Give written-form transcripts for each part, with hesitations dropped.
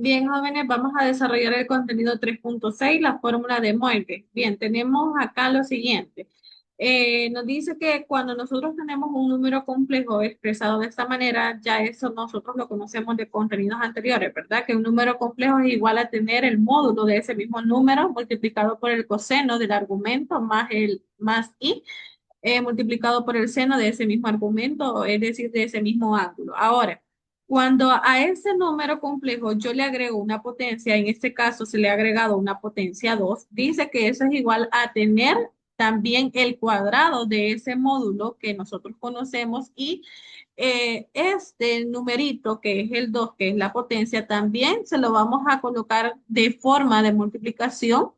Bien, jóvenes, vamos a desarrollar el contenido 3.6, la fórmula de Moivre. Bien, tenemos acá lo siguiente. Nos dice que cuando nosotros tenemos un número complejo expresado de esta manera, ya eso nosotros lo conocemos de contenidos anteriores, ¿verdad? Que un número complejo es igual a tener el módulo de ese mismo número multiplicado por el coseno del argumento más i multiplicado por el seno de ese mismo argumento, es decir, de ese mismo ángulo. Ahora, cuando a ese número complejo yo le agrego una potencia, en este caso se le ha agregado una potencia 2, dice que eso es igual a tener también el cuadrado de ese módulo que nosotros conocemos y este numerito que es el 2, que es la potencia, también se lo vamos a colocar de forma de multiplicación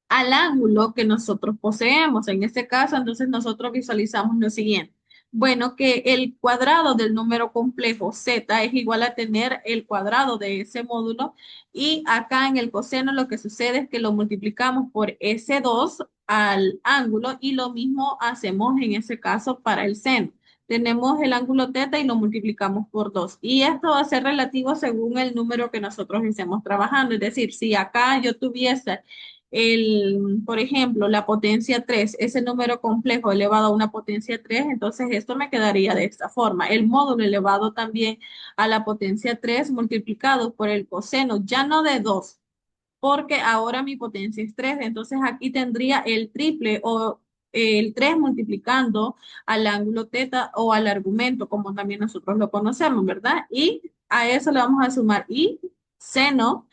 al ángulo que nosotros poseemos. En este caso, entonces nosotros visualizamos lo siguiente. Bueno, que el cuadrado del número complejo z es igual a tener el cuadrado de ese módulo y acá en el coseno lo que sucede es que lo multiplicamos por ese 2 al ángulo y lo mismo hacemos en ese caso para el seno. Tenemos el ángulo teta y lo multiplicamos por 2. Y esto va a ser relativo según el número que nosotros estemos trabajando. Es decir, si acá yo tuviese por ejemplo, la potencia 3, ese número complejo elevado a una potencia 3, entonces esto me quedaría de esta forma. El módulo elevado también a la potencia 3 multiplicado por el coseno, ya no de 2, porque ahora mi potencia es 3, entonces aquí tendría el triple o el 3 multiplicando al ángulo teta o al argumento, como también nosotros lo conocemos, ¿verdad? Y a eso le vamos a sumar y seno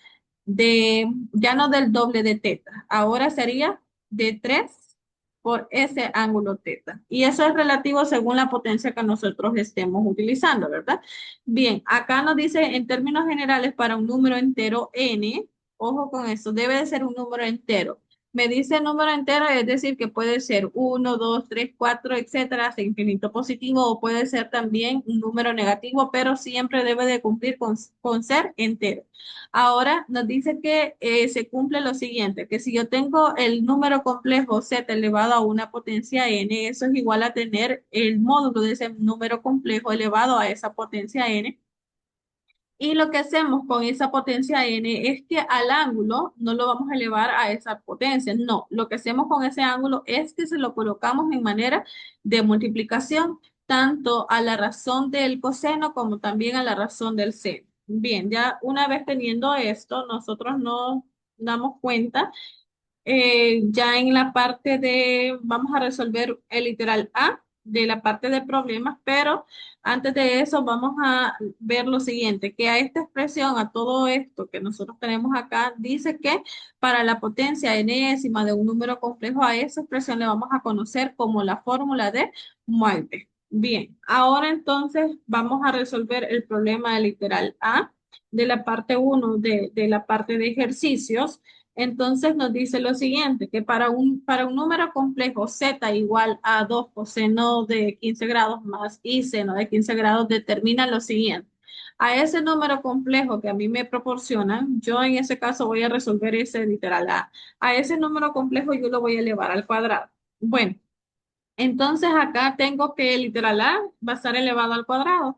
ya no del doble de teta, ahora sería de 3 por ese ángulo teta. Y eso es relativo según la potencia que nosotros estemos utilizando, ¿verdad? Bien, acá nos dice en términos generales para un número entero n, ojo con eso, debe de ser un número entero. Me dice número entero, es decir, que puede ser uno, 2, 3, 4, etcétera, hasta infinito positivo, o puede ser también un número negativo, pero siempre debe de cumplir con ser entero. Ahora nos dice que se cumple lo siguiente, que si yo tengo el número complejo z elevado a una potencia n, eso es igual a tener el módulo de ese número complejo elevado a esa potencia n. Y lo que hacemos con esa potencia n es que al ángulo no lo vamos a elevar a esa potencia, no, lo que hacemos con ese ángulo es que se lo colocamos en manera de multiplicación, tanto a la razón del coseno como también a la razón del seno. Bien, ya una vez teniendo esto, nosotros nos damos cuenta ya en la parte de, vamos a resolver el literal A de la parte de problemas, pero antes de eso vamos a ver lo siguiente, que a esta expresión, a todo esto que nosotros tenemos acá, dice que para la potencia enésima de un número complejo, a esa expresión le vamos a conocer como la fórmula de Moivre. Bien, ahora entonces vamos a resolver el problema del literal A de la parte uno de la parte de ejercicios. Entonces nos dice lo siguiente, que para un número complejo z igual a 2 coseno de 15 grados más y seno de 15 grados determina lo siguiente. A ese número complejo que a mí me proporcionan, yo en ese caso voy a resolver ese literal A. A ese número complejo yo lo voy a elevar al cuadrado. Bueno, entonces acá tengo que el literal A va a estar elevado al cuadrado.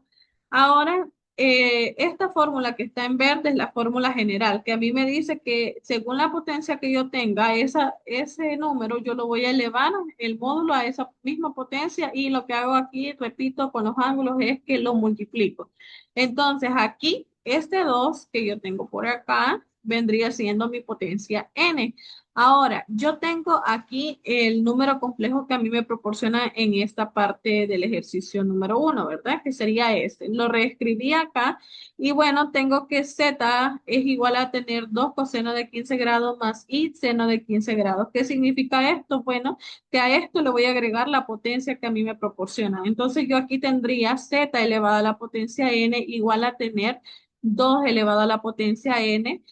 Ahora, esta fórmula que está en verde es la fórmula general, que a mí me dice que según la potencia que yo tenga, ese número yo lo voy a elevar el módulo a esa misma potencia y lo que hago aquí, repito, con los ángulos es que lo multiplico. Entonces aquí, este 2 que yo tengo por acá vendría siendo mi potencia n. Ahora, yo tengo aquí el número complejo que a mí me proporciona en esta parte del ejercicio número uno, ¿verdad? Que sería este. Lo reescribí acá y bueno, tengo que z es igual a tener 2 coseno de 15 grados más y seno de 15 grados. ¿Qué significa esto? Bueno, que a esto le voy a agregar la potencia que a mí me proporciona. Entonces yo aquí tendría z elevado a la potencia n igual a tener 2 elevado a la potencia n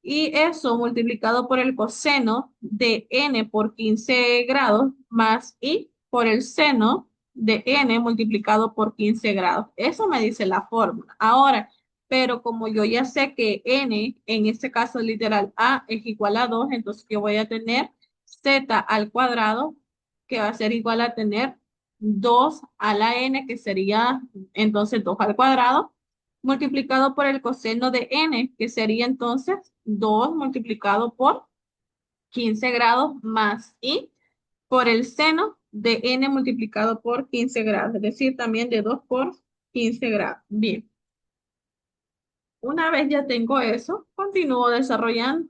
y eso multiplicado por el coseno de n por 15 grados más y por el seno de n multiplicado por 15 grados. Eso me dice la fórmula. Ahora, pero como yo ya sé que n, en este caso literal a es igual a 2, entonces yo voy a tener z al cuadrado, que va a ser igual a tener 2 a la n, que sería entonces 2 al cuadrado multiplicado por el coseno de n, que sería entonces 2 multiplicado por 15 grados más i por el seno de n multiplicado por 15 grados, es decir, también de 2 por 15 grados. Bien, una vez ya tengo eso, continúo desarrollando.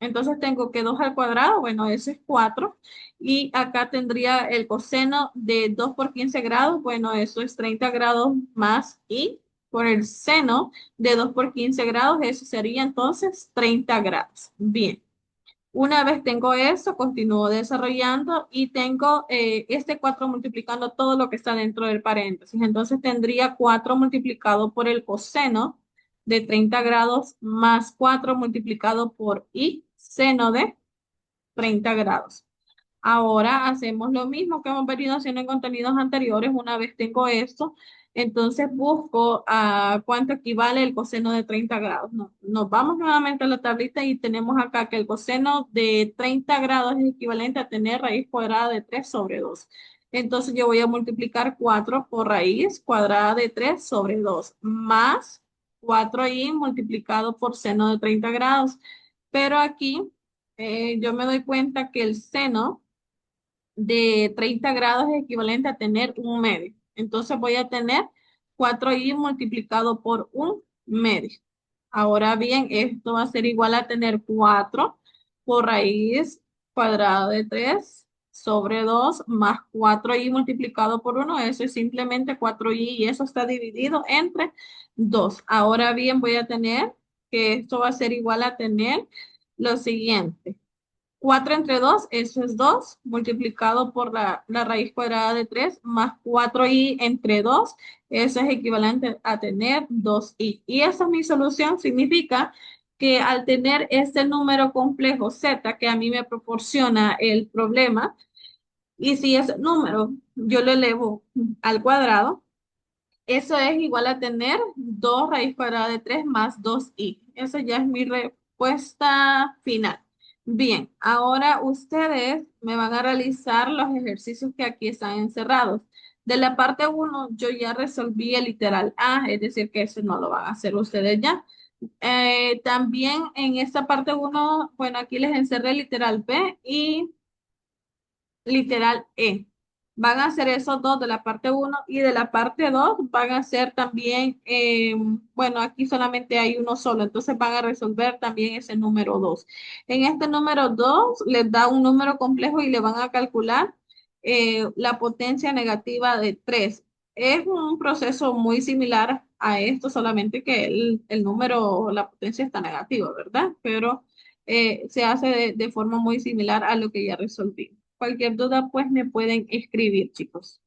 Entonces tengo que 2 al cuadrado, bueno, eso es 4. Y acá tendría el coseno de 2 por 15 grados, bueno, eso es 30 grados más i por el seno de 2 por 15 grados, eso sería entonces 30 grados. Bien. Una vez tengo eso, continúo desarrollando y tengo este 4 multiplicando todo lo que está dentro del paréntesis. Entonces tendría 4 multiplicado por el coseno de 30 grados más 4 multiplicado por i seno de 30 grados. Ahora hacemos lo mismo que hemos venido haciendo en contenidos anteriores. Una vez tengo esto, entonces busco a cuánto equivale el coseno de 30 grados. Nos vamos nuevamente a la tablita y tenemos acá que el coseno de 30 grados es equivalente a tener raíz cuadrada de 3 sobre 2. Entonces yo voy a multiplicar 4 por raíz cuadrada de 3 sobre 2 más 4i multiplicado por seno de 30 grados. Pero aquí yo me doy cuenta que el seno de 30 grados es equivalente a tener un medio. Entonces voy a tener 4i multiplicado por un medio. Ahora bien, esto va a ser igual a tener 4 por raíz cuadrada de 3 sobre 2 más 4i multiplicado por uno. Eso es simplemente 4i y eso está dividido entre 2. Ahora bien, voy a tener que esto va a ser igual a tener lo siguiente. 4 entre 2, eso es 2, multiplicado por la raíz cuadrada de 3, más 4i entre 2, eso es equivalente a tener 2i. Y esa es mi solución, significa que al tener este número complejo z que a mí me proporciona el problema, y si ese número yo lo elevo al cuadrado, eso es igual a tener 2 raíz cuadrada de 3 más 2i. Esa ya es mi respuesta final. Bien, ahora ustedes me van a realizar los ejercicios que aquí están encerrados. De la parte uno yo ya resolví el literal A, es decir, que eso no lo van a hacer ustedes ya. También en esta parte uno, bueno, aquí les encerré el literal B y literal E. Van a ser esos dos de la parte uno y de la parte 2 van a ser también, bueno, aquí solamente hay uno solo, entonces van a resolver también ese número 2. En este número 2 les da un número complejo y le van a calcular la potencia negativa de 3. Es un proceso muy similar a esto, solamente que el número, la potencia está negativa, ¿verdad? Pero se hace de forma muy similar a lo que ya resolví. Cualquier duda, pues me pueden escribir, chicos.